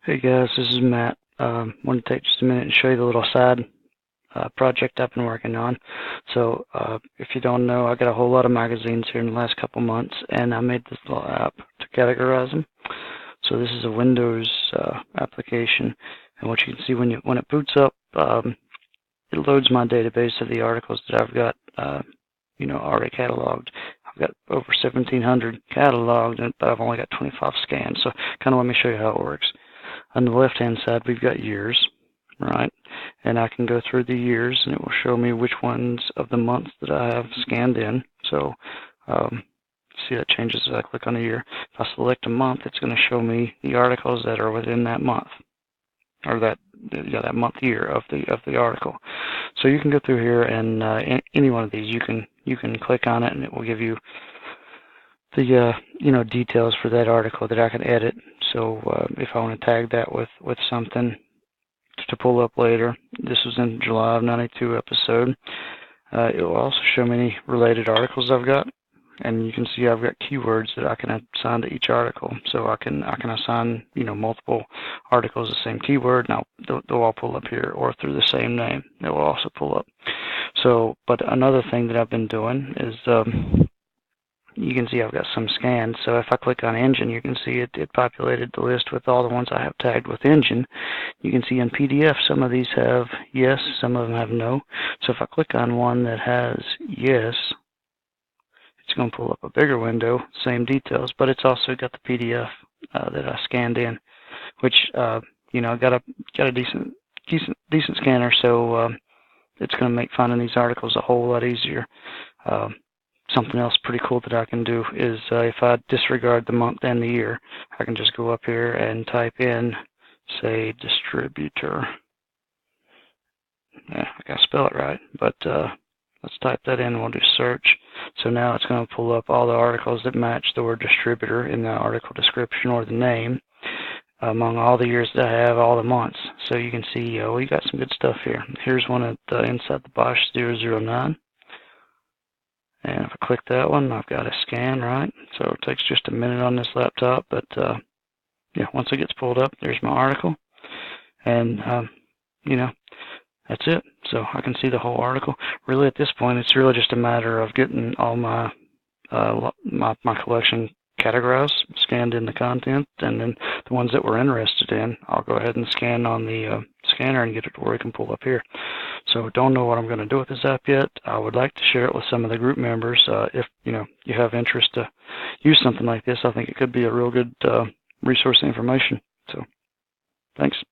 Hey guys, this is Matt. Want to take just a minute and show you the little side project I've been working on. So if you don't know, I got a whole lot of magazines here in the last couple months, and I made this little app to categorize them. So this is a Windows application, and what you can see when it boots up, it loads my database of the articles that I've got, already cataloged. I've got over 1,700 cataloged, but I've only got 25 scanned. So kind of let me show you how it works. On the left-hand side, we've got years, right? And I can go through the years, and it will show me which ones of the months that I have scanned in. So, see that changes as I click on a year. If I select a month, it's going to show me the articles that are within that month, or that month year of the article. So you can go through here, and any one of these, you can click on it, and it will give you the details for that article that I can edit. So if I want to tag that with something to pull up later, this was in July of '92 episode. It will also show me any related articles I've got, and you can see I've got keywords that I can assign to each article. So I can assign multiple articles the same keyword. Now they'll all pull up here, or through the same name, they will also pull up. So, but another thing that I've been doing is you can see I've got some scans. So if I click on engine, you can see it populated the list with all the ones I have tagged with engine. You can see in PDF some of these have yes, some of them have no. So if I click on one that has yes, it's going to pull up a bigger window, same details, but it's also got the PDF that I scanned in, which got a decent scanner, so it's going to make finding these articles a whole lot easier. Something else pretty cool that I can do is if I disregard the month and the year, I can just go up here and type in, say, distributor. Yeah, I gotta spell it right, but let's type that in and we'll do search. So now it's going to pull up all the articles that match the word distributor in the article description or the name among all the years that I have, all the months. So you can see we got some good stuff here. Here's one at inside the Bosch 009. And if I click that one, I've got a scan, right? So it takes just a minute on this laptop, but yeah, once it gets pulled up, there's my article. And, that's it. So I can see the whole article. Really, at this point, it's really just a matter of getting all my collection categorized, scanned in the content, and then the ones that we're interested in, I'll go ahead and scan on the scanner and get it to where we can pull up here. So don't know what I'm going to do with this app yet. I would like to share it with some of the group members. If you have interest to use something like this, I think it could be a real good resource of information. So thanks.